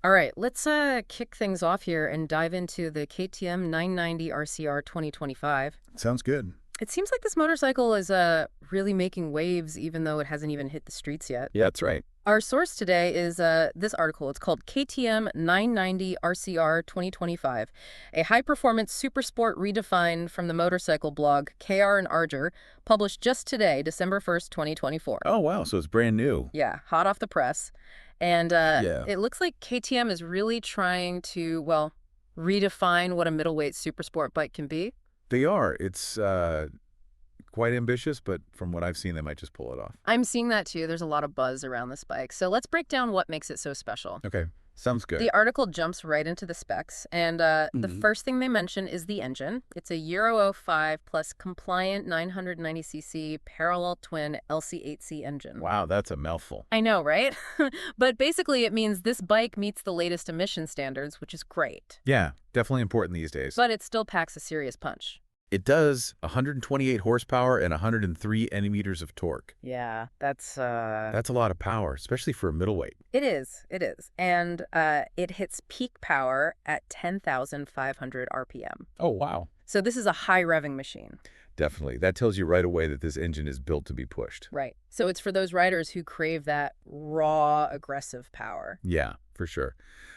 All right, let's kick things off here and dive into the KTM 990 RCR 2025. Sounds good. It seems like this motorcycle is really making waves even though it hasn't even hit the streets yet. Yeah, that's right. Our source today is this article. It's called KTM 990 RCR 2025, a high-performance super sport redefined from the motorcycle blog KR and Arger, published just today, December 1st, 2024. Oh, wow. So it's brand new. Yeah, hot off the press. And Yeah. it looks like KTM is really trying to, well, redefine what a middleweight super sport bike can be. They are. It's quite ambitious, but from what I've seen, they might just pull it off. I'm seeing that too. There's a lot of buzz around this bike. So let's break down what makes it so special. Okay. Sounds good. The article jumps right into the specs, and the Mhm. first thing they mention is the engine. It's a Euro 05 plus compliant 990cc parallel twin LC8C engine. Wow, that's a mouthful. I know, right? But basically it means this bike meets the latest emission standards, which is great. Yeah, definitely important these days. But it still packs a serious punch. It does 128 horsepower and 103 nm of torque. Yeah, that's That's a lot of power, especially for a middleweight. it is. It is. And it hits peak power at 10,500 RPM. Oh, wow. So this is a high revving machine. Definitely. That tells you right away that this engine is built to be pushed. Right. So it's for those riders who crave that raw, aggressive power. Yeah, for sure.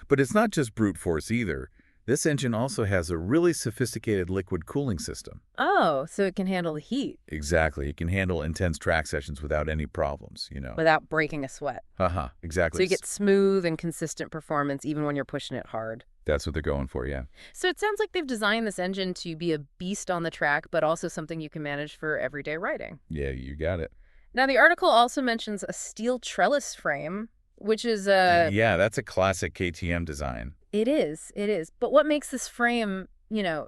But it's not just brute force either. This engine also has a really sophisticated liquid cooling system. Oh, so it can handle the heat Exactly. It can handle intense track sessions without any problems, you know. without breaking a sweat. Haha, exactly. So you get smooth and consistent performance even when you're pushing it hard. That's what they're going for, yeah. So it sounds like they've designed this engine to be a beast on the track, but also something you can manage for everyday riding. Yeah, you got it. Now, the article also mentions a steel trellis frame, which is a... Yeah, that's a classic KTM design. It is. It is. But what makes this frame,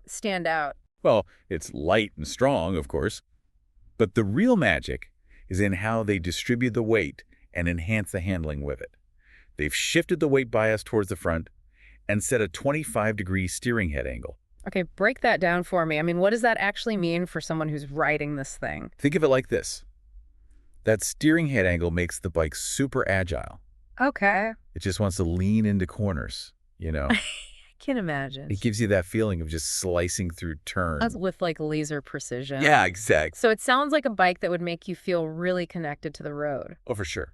stand out? Well, it's light and strong, of course. But the real magic is in how they distribute the weight and enhance the handling with it. They've shifted the weight bias towards the front and set a 25-degree steering head angle. Okay, break that down for me. I mean, what does that actually mean for someone who's riding this thing? Think of it like this. That steering head angle makes the bike super agile. Okay. It just wants to lean into corners, you know? I can imagine. It gives you that feeling of just slicing through turns. That's with like laser precision. Yeah, exactly. So it sounds like a bike that would make you feel really connected to the road. Oh, for sure.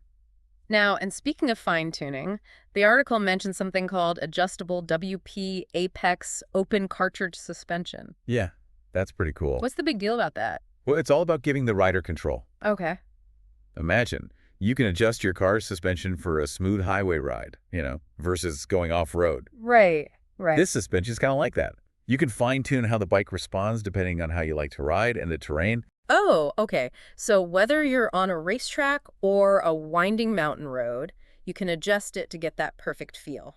Now, and speaking of fine-tuning, the article mentions something called adjustable WP Apex open cartridge suspension. Yeah, that's pretty cool. What's the big deal about that? Well, it's all about giving the rider control. Okay. Imagine, you can adjust your car's suspension for a smooth highway ride, versus going off-road. Right. This suspension is kind of like that. You can fine-tune how the bike responds depending on how you like to ride and the terrain. Oh, okay. So whether you're on a racetrack or a winding mountain road, you can adjust it to get that perfect feel.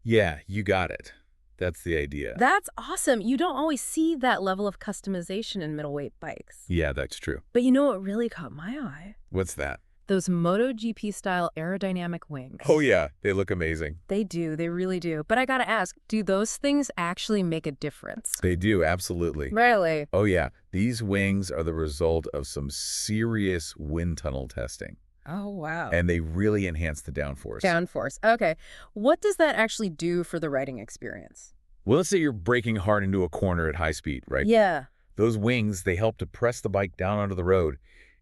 Yeah, you got it. That's the idea. That's awesome. You don't always see that level of customization in middleweight bikes. Yeah, that's true. But you know what really caught my eye? What's that? Those MotoGP-style aerodynamic wings. Oh, yeah, they look amazing. They do. They really do. But I gotta ask, do those things actually make a difference? They do, absolutely. Really? Oh, yeah. These wings are the result of some serious wind tunnel testing. Oh, wow. And they really enhance the downforce. Downforce. Okay. What does that actually do for the riding experience? Well, let's say you're braking hard into a corner at high speed, right? Yeah. Those wings, they help to press the bike down onto the road,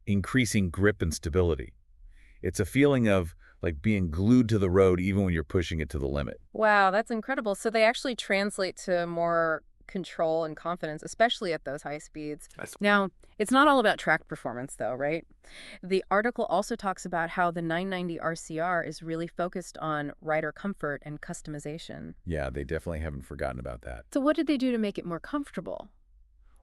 increasing grip and stability. It's a feeling of like being glued to the road even when you're pushing it to the limit. Wow, that's incredible. So they actually translate to more control and confidence, especially at those high speeds. Now, it's not all about track performance, though, right? The article also talks about how the 990 RCR is really focused on rider comfort and customization. Yeah, they definitely haven't forgotten about that. So what did they do to make it more comfortable?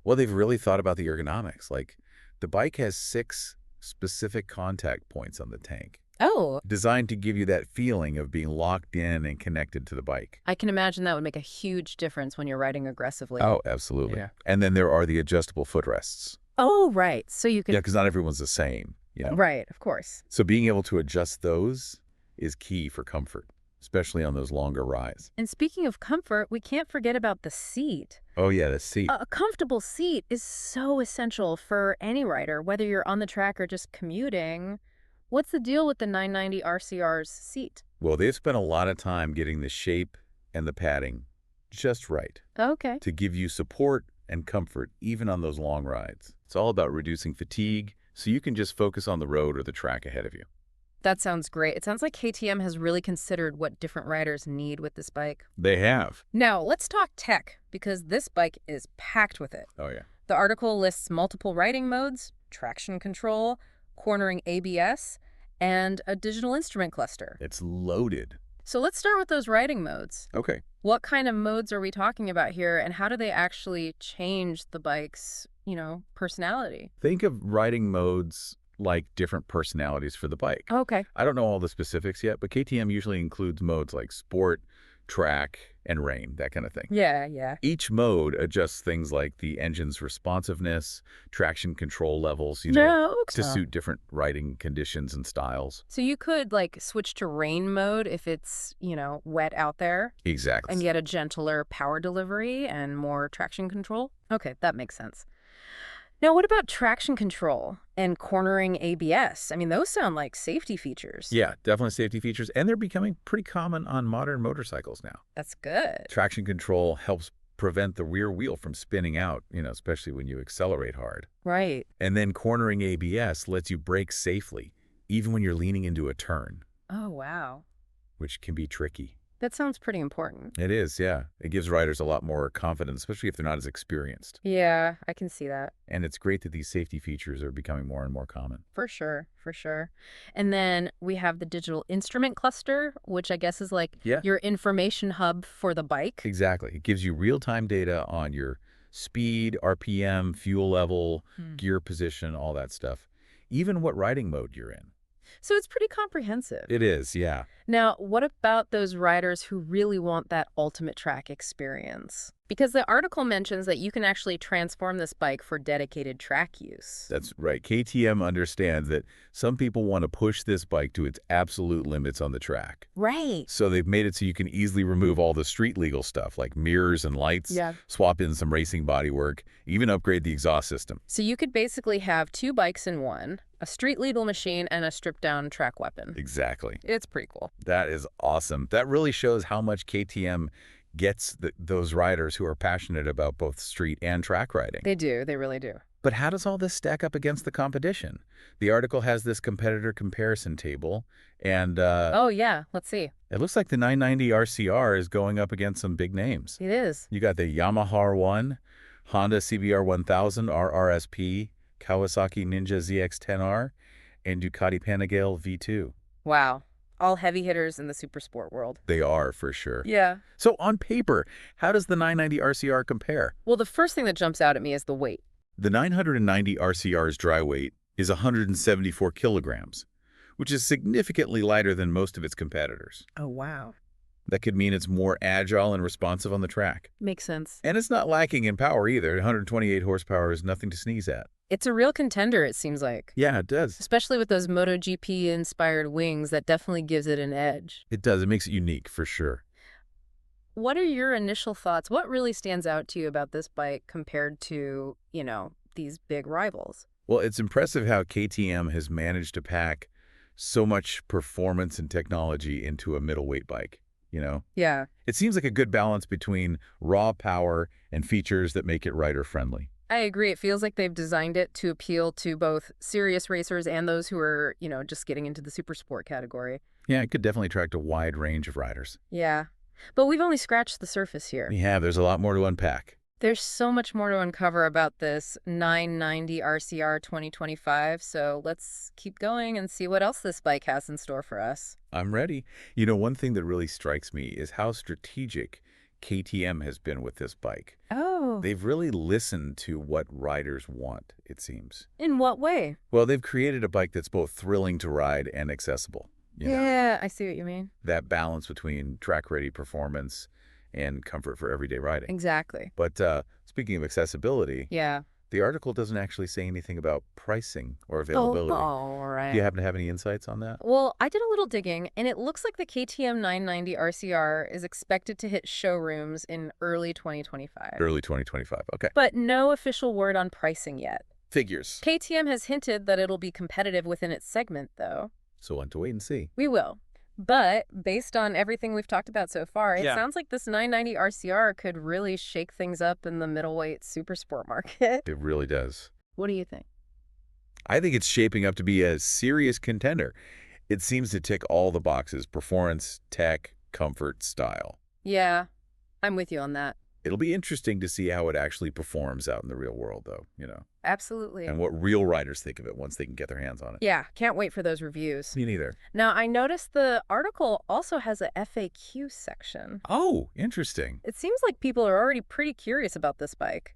Well, they've really thought about the ergonomics. Like, the bike has 6 specific contact points on the tank, Oh, designed to give you that feeling of being locked in and connected to the bike. I can imagine that would make a huge difference when you're riding aggressively. Oh, absolutely. Yeah. And then there are the adjustable footrests. Oh, right. So you can... Yeah, because not everyone's the same, you know? Right, of course. So being able to adjust those is key for comfort, especially on those longer rides. And speaking of comfort, we can't forget about the seat. Oh, yeah, the seat. A comfortable seat is so essential for any rider, whether you're on the track or just commuting. What's the deal with the 990 RCR's seat? Well, they've spent a lot of time getting the shape and the padding just right Okay. to give you support and comfort even on those long rides. It's all about reducing fatigue so you can just focus on the road or the track ahead of you. That sounds great. It sounds like KTM has really considered what different riders need with this bike. They have. Now, let's talk tech, because this bike is packed with it. Oh, yeah. The article lists multiple riding modes, traction control, cornering ABS, and a digital instrument cluster. It's loaded. So let's start with those riding modes. Okay. What kind of modes are we talking about here, and how do they actually change the bike's, personality? Think of riding modes like different personalities for the bike. Okay. I don't know all the specifics yet, but KTM usually includes modes like sport, track, and rain, that kind of thing. Yeah. Each mode adjusts things like the engine's responsiveness, traction control levels, No. to suit different riding conditions and styles. So you could, switch to rain mode if it's, wet out there, Exactly. and get a gentler power delivery and more traction control? Okay, that makes sense. Now, what about traction control and cornering ABS? I mean, those sound like safety features. Yeah, definitely safety features, and they're becoming pretty common on modern motorcycles now. That's good. Traction control helps prevent the rear wheel from spinning out, especially when you accelerate hard. Right. And then cornering ABS lets you brake safely, even when you're leaning into a turn, Oh, wow. which can be tricky. That sounds pretty important. It is, yeah. It gives riders a lot more confidence, especially if they're not as experienced. Yeah, I can see that. And it's great that these safety features are becoming more and more common. For sure. And then we have the digital instrument cluster, which I guess is like Yeah. your information hub for the bike. Exactly. It gives you real-time data on your speed, RPM, fuel level, gear position, all that stuff. Even what riding mode you're in. So it's pretty comprehensive. It is, yeah. Now, what about those riders who really want that ultimate track experience? Because the article mentions that you can actually transform this bike for dedicated track use. That's right. KTM understands that some people want to push this bike to its absolute limits on the track. Right. So they've made it so you can easily remove all the street legal stuff like mirrors and lights, Yeah. swap in some racing bodywork, even upgrade the exhaust system. So you could basically have two bikes in one, a street legal machine and a stripped down track weapon. Exactly. It's pretty cool. That is awesome. That really shows how much KTM gets those riders who are passionate about both street and track riding. They do. They really do. But how does all this stack up against the competition? The article has this competitor comparison table, and Oh, yeah. Let's see. it looks like the 990 RCR is going up against some big names. It is. You got the Yamaha R1, Honda CBR 1000 RRSP, Kawasaki Ninja ZX-10R, and Ducati Panigale V2. Wow. All heavy hitters in the super sport world. They are, for sure. Yeah. So on paper, how does the 990 RCR compare? Well, the first thing that jumps out at me is the weight. The 990 RCR's dry weight is 174 kilograms, which is significantly lighter than most of its competitors. Oh, wow. That could mean it's more agile and responsive on the track. Makes sense. And it's not lacking in power either. 128 horsepower is nothing to sneeze at. It's a real contender, it seems like. Yeah, it does. Especially with those MotoGP-inspired wings, that definitely gives it an edge. It does. It makes it unique, for sure. What are your initial thoughts? What really stands out to you about this bike compared to, these big rivals? Well, it's impressive how KTM has managed to pack so much performance and technology into a middleweight bike, Yeah. It seems like a good balance between raw power and features that make it rider-friendly. I agree. It feels like they've designed it to appeal to both serious racers and those who are, just getting into the super sport category. Yeah, it could definitely attract a wide range of riders. Yeah. But we've only scratched the surface here. Yeah, there's a lot more to unpack. There's so much more to uncover about this 990 RCR 2025, so let's keep going and see what else this bike has in store for us. I'm ready. One thing that really strikes me is how strategic KTM has been with this bike. Oh. They've really listened to what riders want, it seems. In what way? Well, they've created a bike that's both thrilling to ride and accessible. Yeah, I see what you mean. That balance between track-ready performance and comfort for everyday riding. Exactly. But speaking of accessibility, Yeah. the article doesn't actually say anything about pricing or availability. Oh, all right. Do you happen to have any insights on that? Well, I did a little digging, and it looks like the KTM 990 RCR is expected to hit showrooms in early 2025. Early 2025. Okay. But no official word on pricing yet. Figures. KTM has hinted that it'll be competitive within its segment, though. So we'll have to wait and see. We will. But based on everything we've talked about so far, it sounds like this 990 RCR could really shake things up in the middleweight super sport market. It really does. What do you think? I think it's shaping up to be a serious contender. It seems to tick all the boxes: performance, tech, comfort, style. Yeah, I'm with you on that. It'll be interesting to see how it actually performs out in the real world, though, Absolutely. and what real riders think of it once they can get their hands on it. Yeah, can't wait for those reviews. Me neither. Now, I noticed the article also has a FAQ section. Oh, interesting. It seems like people are already pretty curious about this bike.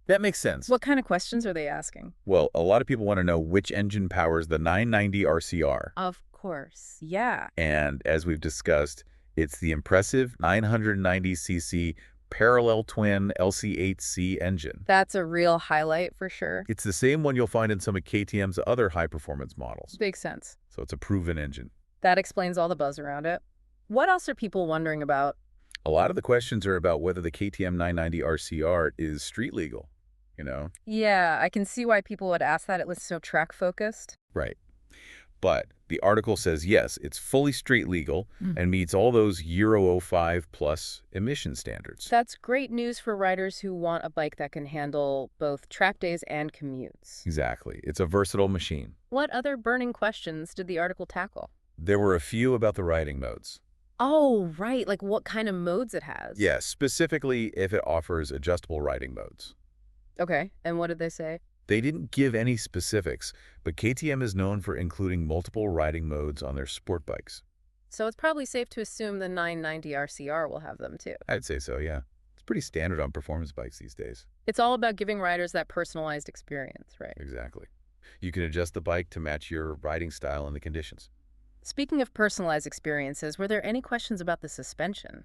That makes sense. What kind of questions are they asking? Well, a lot of people want to know which engine powers the 990 RCR. Of course. Yeah. And as we've discussed, it's the impressive 990cc parallel twin LC8C engine. That's a real highlight for sure. It's the same one you'll find in some of KTM's other high-performance models. Makes sense. So it's a proven engine. That explains all the buzz around it. What else are people wondering about? A lot of the questions are about whether the KTM 990 RCR is street legal, Yeah, I can see why people would ask that. It looks so track focused. Right. But the article says, yes, it's fully street legal and meets all those Euro 05 plus emission standards. That's great news for riders who want a bike that can handle both track days and commutes. Exactly. It's a versatile machine. What other burning questions did the article tackle? There were a few about the riding modes. Oh, right. Like what kind of modes it has. Yes, specifically if it offers adjustable riding modes. Okay. And what did they say? They didn't give any specifics, but KTM is known for including multiple riding modes on their sport bikes. So it's probably safe to assume the 990 RCR will have them too. I'd say so, yeah. It's pretty standard on performance bikes these days. It's all about giving riders that personalized experience, right? Exactly. You can adjust the bike to match your riding style and the conditions. Speaking of personalized experiences, were there any questions about the suspension?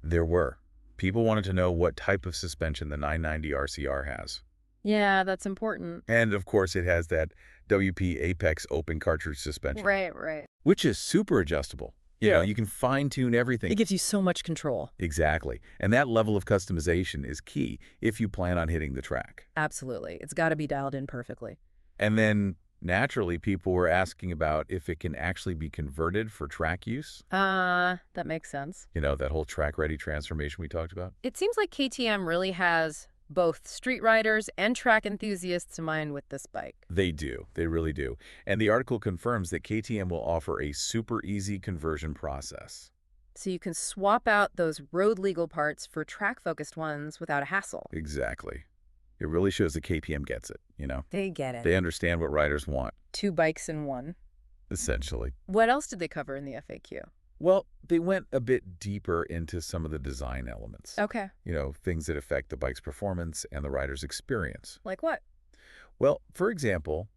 There were. People wanted to know what type of suspension the 990 RCR has. Yeah, that's important. And, of course, it has that WP Apex open cartridge suspension. Right. Which is super adjustable. You can fine-tune everything. It gives you so much control. Exactly. And that level of customization is key if you plan on hitting the track. Absolutely. It's got to be dialed in perfectly. And then, naturally, people were asking about if it can actually be converted for track use. That makes sense. That whole track-ready transformation we talked about. It seems like KTM really has both street riders and track enthusiasts in mind with this bike. They do. They really do. And the article confirms that KTM will offer a super easy conversion process. So you can swap out those road-legal parts for track-focused ones without a hassle. Exactly. It really shows that KTM gets it, They get it. They understand what riders want. 2 bikes in one. Essentially. What else did they cover in the FAQ? Well, they went a bit deeper into some of the design elements. Okay. Things that affect the bike's performance and the rider's experience. Like what? Well, for example,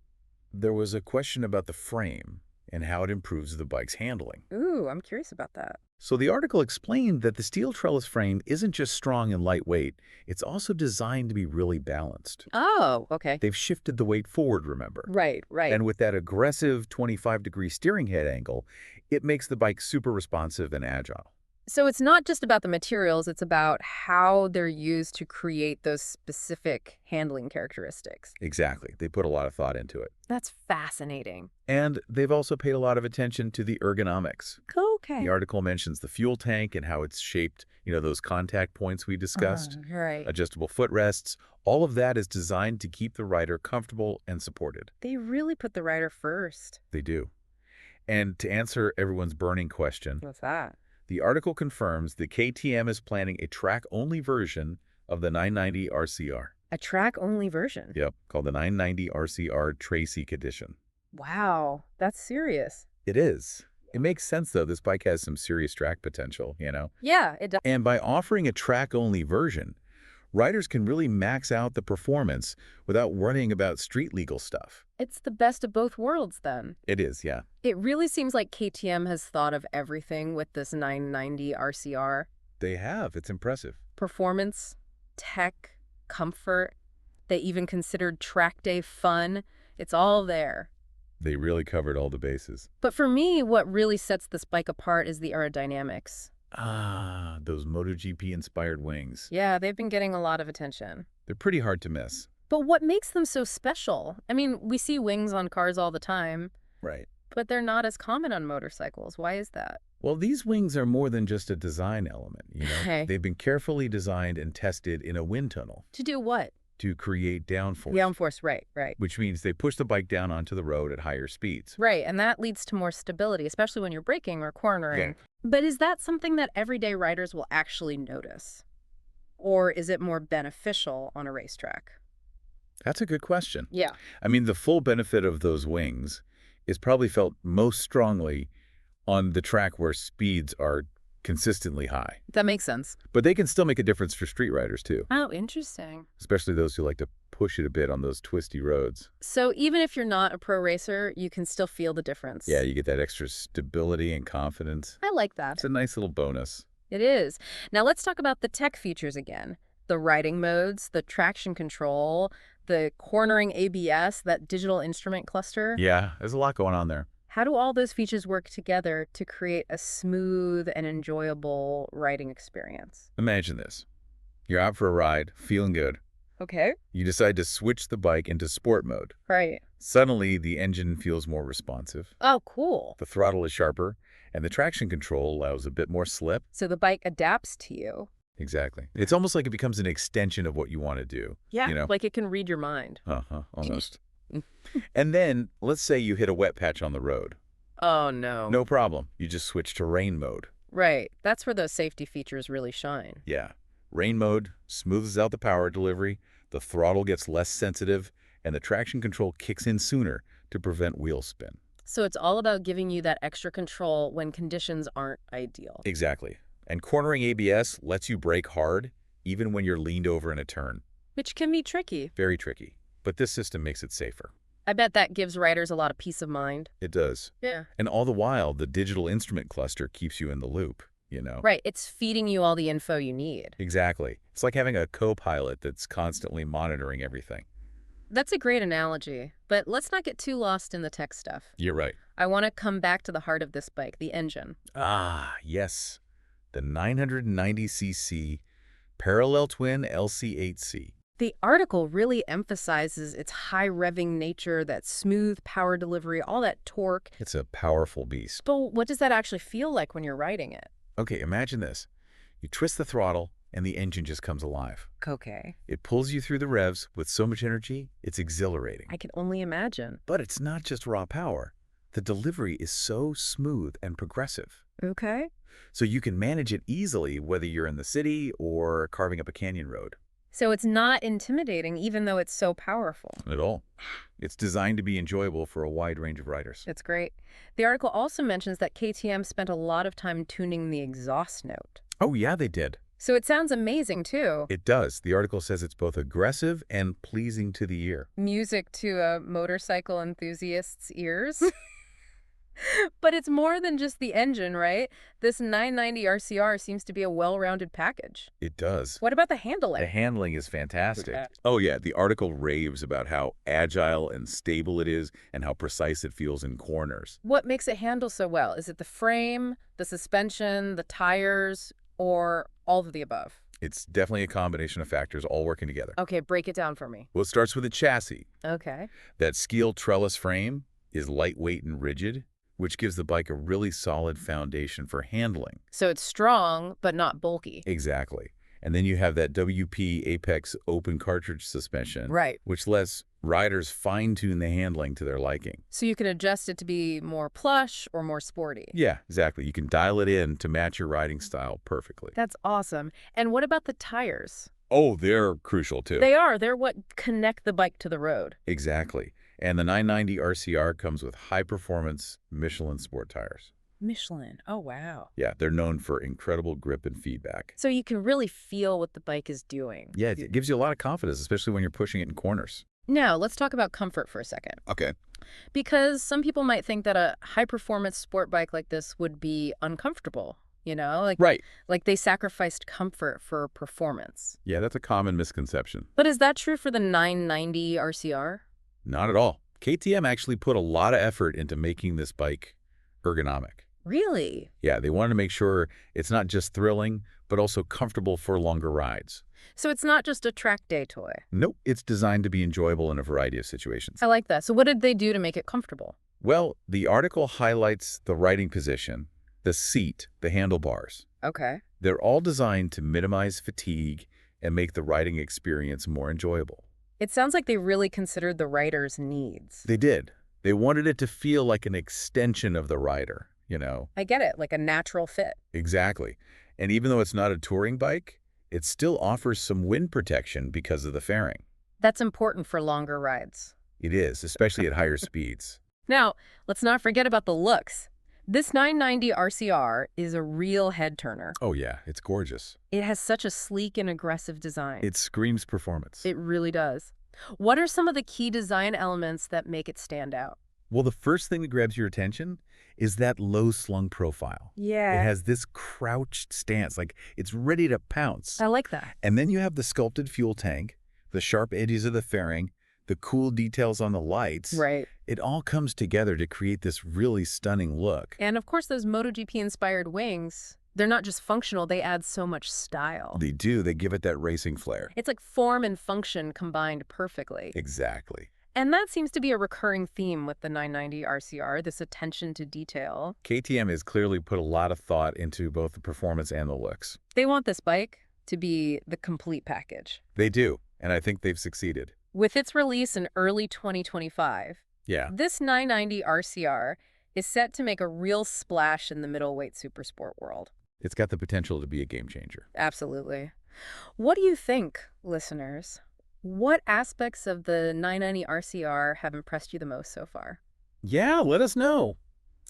there was a question about the frame and how it improves the bike's handling. Ooh, I'm curious about that. So the article explained that the steel trellis frame isn't just strong and lightweight, it's also designed to be really balanced. Oh, okay. They've shifted the weight forward, remember? Right. And with that aggressive 25-degree steering head angle, it makes the bike super responsive and agile. So it's not just about the materials, it's about how they're used to create those specific handling characteristics. Exactly. They put a lot of thought into it. That's fascinating. And they've also paid a lot of attention to the ergonomics. Okay. The article mentions the fuel tank and how it's shaped, those contact points we discussed, Right. adjustable footrests. All of that is designed to keep the rider comfortable and supported. They really put the rider first. They do. And to answer everyone's burning question, What's that? the article confirms that KTM is planning a track-only version of the 990 RCR. A track-only version? Yep, called the 990 RCR Tracy Edition. Wow, that's serious. It is. It makes sense, though. This bike has some serious track potential, Yeah, it does. And by offering a track-only version, riders can really max out the performance without worrying about street-legal stuff. It's the best of both worlds, then. It is, yeah. It really seems like KTM has thought of everything with this 990 RCR. They have. It's impressive. Performance, tech, comfort. They even considered track day fun. It's all there. They really covered all the bases. But for me, what really sets this bike apart is the aerodynamics. Ah, those MotoGP-inspired wings. Yeah, they've been getting a lot of attention. They're pretty hard to miss. But what makes them so special? I mean, we see wings on cars all the time. Right. But they're not as common on motorcycles. Why is that? Well, these wings are more than just a design element. Hey. They've been carefully designed and tested in a wind tunnel To do what? to create downforce, Downforce, right. which means they push the bike down onto the road at higher speeds. Right, and that leads to more stability, especially when you're braking or cornering. But is that something that everyday riders will actually notice? Or is it more beneficial on a racetrack? That's a good question. Yeah. I mean, the full benefit of those wings is probably felt most strongly on the track where speeds are consistently high. That makes sense. But they can still make a difference for street riders, too, Oh, interesting. especially those who like to push it a bit on those twisty roads. So even if you're not a pro racer, you can still feel the difference. Yeah, you get that extra stability and confidence. I like that. It's a nice little bonus. It is. Now let's talk about the tech features again. The riding modes, the traction control, the cornering ABS, that digital instrument cluster. Yeah, there's a lot going on there. How do all those features work together to create a smooth and enjoyable riding experience? Imagine this. You're out for a ride, feeling good. Okay. You decide to switch the bike into sport mode. Right. Suddenly, the engine feels more responsive. Oh, cool. The throttle is sharper, and the traction control allows a bit more slip. So the bike adapts to you. Exactly. It's almost like it becomes an extension of what you want to do. Yeah, like it can read your mind. Almost. And then, let's say you hit a wet patch on the road. Oh, no. No problem. You just switch to rain mode. Right. That's where those safety features really shine. Yeah. Rain mode smooths out the power delivery, the throttle gets less sensitive, and the traction control kicks in sooner to prevent wheel spin. So it's all about giving you that extra control when conditions aren't ideal. Exactly. And cornering ABS lets you brake hard, even when you're leaned over in a turn. Which can be tricky. Very tricky. But this system makes it safer. I bet that gives riders a lot of peace of mind. It does. Yeah. And all the while, the digital instrument cluster keeps you in the loop. Right. It's feeding you all the info you need. Exactly. It's like having a co-pilot that's constantly monitoring everything. That's a great analogy. But let's not get too lost in the tech stuff. You're right. I want to come back to the heart of this bike, the engine. Ah, yes. The 990cc parallel twin LC8C. The article really emphasizes its high-revving nature, that smooth power delivery, all that torque. It's a powerful beast. But what does that actually feel like when you're riding it? Okay, imagine this. You twist the throttle, and the engine just comes alive. Okay. It pulls you through the revs with so much energy, it's exhilarating. I can only imagine. But it's not just raw power. The delivery is so smooth and progressive. Okay. So you can manage it easily whether you're in the city or carving up a canyon road. So it's not intimidating, even though it's so powerful. At all. It's designed to be enjoyable for a wide range of riders. It's great. The article also mentions that KTM spent a lot of time tuning the exhaust note. Oh, yeah, they did. So it sounds amazing, too. It does. The article says it's both aggressive and pleasing to the ear. Music to a motorcycle enthusiast's ears. But it's more than just the engine, right? This 990 RCR seems to be a well-rounded package. It does. What about the handling? The handling is fantastic. Okay. Oh, yeah. The article raves about how agile and stable it is and how precise it feels in corners. What makes it handle so well? Is it the frame, the suspension, the tires, or all of the above? It's definitely a combination of factors all working together. Okay, break it down for me. Well, it starts with the chassis. Okay. That steel trellis frame is lightweight and rigid, which gives the bike a really solid foundation for handling. So it's strong, but not bulky. Exactly. And then you have that WP Apex open cartridge suspension, Right. which lets riders fine-tune the handling to their liking. So you can adjust it to be more plush or more sporty. Yeah, exactly. You can dial it in to match your riding style perfectly. That's awesome. And what about the tires? Oh, they're crucial too. They are. They're what connect the bike to the road. Exactly. And the 990 RCR comes with high-performance Michelin sport tires. Michelin. Oh, wow. Yeah, they're known for incredible grip and feedback. So you can really feel what the bike is doing. Yeah, it gives you a lot of confidence, especially when you're pushing it in corners. Now, let's talk about comfort for a second. Okay. Because some people might think that a high-performance sport bike like this would be uncomfortable, Right. like they sacrificed comfort for performance. Yeah, that's a common misconception. But is that true for the 990 RCR? Not at all. KTM actually put a lot of effort into making this bike ergonomic. Really? Yeah, they wanted to make sure it's not just thrilling, but also comfortable for longer rides. So it's not just a track day toy. Nope, it's designed to be enjoyable in a variety of situations. I like that. So what did they do to make it comfortable? Well, the article highlights the riding position, the seat, the handlebars. Okay. They're all designed to minimize fatigue and make the riding experience more enjoyable. It sounds like they really considered the rider's needs. They did. They wanted it to feel like an extension of the rider. I get it, like a natural fit. Exactly. And even though it's not a touring bike, it still offers some wind protection because of the fairing. That's important for longer rides. It is, especially at higher speeds. Now, let's not forget about the looks. This 990 RCR is a real head-turner. Oh yeah, it's gorgeous. It has such a sleek and aggressive design. It screams performance. It really does. What are some of the key design elements that make it stand out? Well, the first thing that grabs your attention is that low-slung profile. It Yeah, has this crouched stance, like it's ready to pounce. I like that. And then you have the sculpted fuel tank, the sharp edges of the fairing, the cool details on the lights. Right. It all comes together to create this really stunning look. And of course, those MotoGP-inspired wings, they're not just functional, they add so much style. They do. They give it that racing flair. It's like form and function combined perfectly. Exactly. And that seems to be a recurring theme with the 990 RCR, this attention to detail. KTM has clearly put a lot of thought into both the performance and the looks. They want this bike to be the complete package. They do, and I think they've succeeded. With its release in early 2025, Yeah. this 990 RCR is set to make a real splash in the middleweight supersport world. It's got the potential to be a game changer. Absolutely. What do you think, listeners? What aspects of the 990 RCR have impressed you the most so far? Yeah, let us know.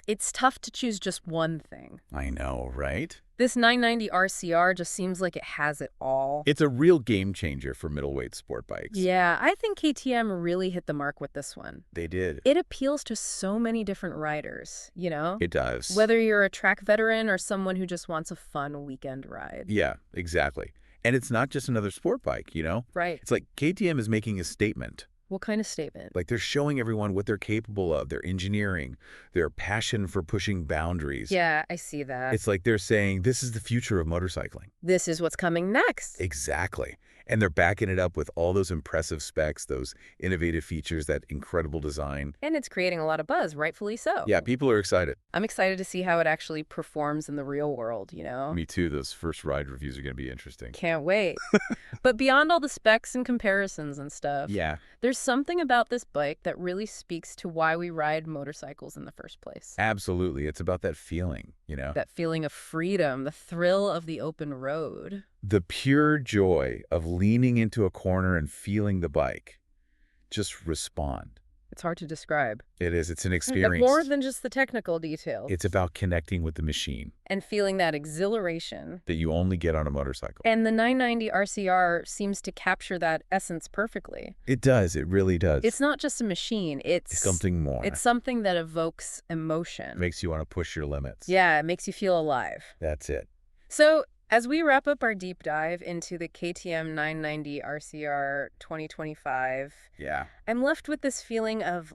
It's tough to choose just one thing. I know, right? This 990 RCR just seems like it has it all. It's a real game changer for middleweight sport bikes. Yeah, I think KTM really hit the mark with this one. They did. It appeals to so many different riders, you know? It does. Whether you're a track veteran or someone who just wants a fun weekend ride. Yeah, exactly. And it's not just another sport bike. Right. It's like KTM is making a statement. What kind of statement? Like they're showing everyone what they're capable of, their engineering, their passion for pushing boundaries. Yeah, I see that. It's like they're saying, this is the future of motorcycling. This is what's coming next. Exactly. And they're backing it up with all those impressive specs, those innovative features, that incredible design. And it's creating a lot of buzz, rightfully so. Yeah, people are excited. I'm excited to see how it actually performs in the real world. Me too. Those first ride reviews are going to be interesting. Can't wait. But beyond all the specs and comparisons and stuff, Yeah, there's something about this bike that really speaks to why we ride motorcycles in the first place. absolutely. It's about that feeling. That feeling of freedom, the thrill of the open road. The pure joy of leaning into a corner and feeling the bike just respond. It's hard to describe. It is. It's an But experience. more than just the technical details. It's about connecting with the machine and feeling that exhilaration. that you only get on a motorcycle. And the 990 RCR seems to capture that essence perfectly. It does. It really does. It's not just a machine. It's something more. It's something that evokes emotion. It makes you want to push your limits. Yeah, it makes you feel alive. That's it. So, as we wrap up our deep dive into the KTM 990 RCR 2025, Yeah. I'm left with this feeling of,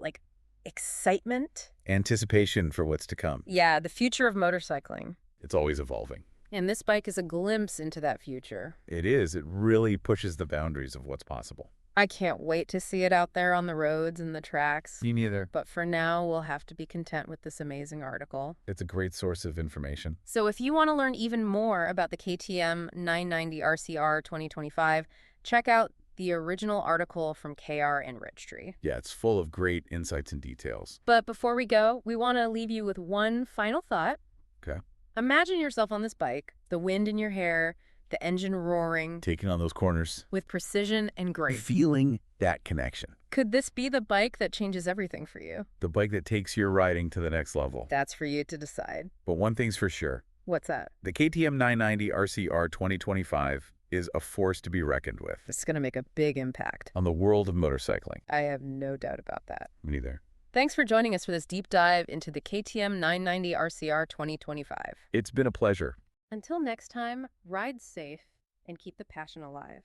excitement. Anticipation for what's to come. Yeah, the future of motorcycling. It's always evolving. And this bike is a glimpse into that future. It is. It really pushes the boundaries of what's possible. I can't wait to see it out there on the roads and the tracks. Me neither. But for now, we'll have to be content with this amazing article. It's a great source of information. So if you want to learn even more about the KTM 990 RCR 2025, check out the original article from KR and Richtree. Yeah, it's full of great insights and details. But before we go, we want to leave you with one final thought. Okay. Imagine yourself on this bike, the wind in your hair, the engine roaring, Taking on those corners. with precision and grace. Feeling that connection. Could this be the bike that changes everything for you? The bike that takes your riding to the next level. That's for you to decide. But one thing's for sure. What's that? The KTM 990 RCR 2025 is a force to be reckoned with It's going to make a big impact. on the world of motorcycling. I have no doubt about that. Me neither. Thanks for joining us for this deep dive into the KTM 990 RCR 2025. It's been a pleasure. Until next time, ride safe and keep the passion alive.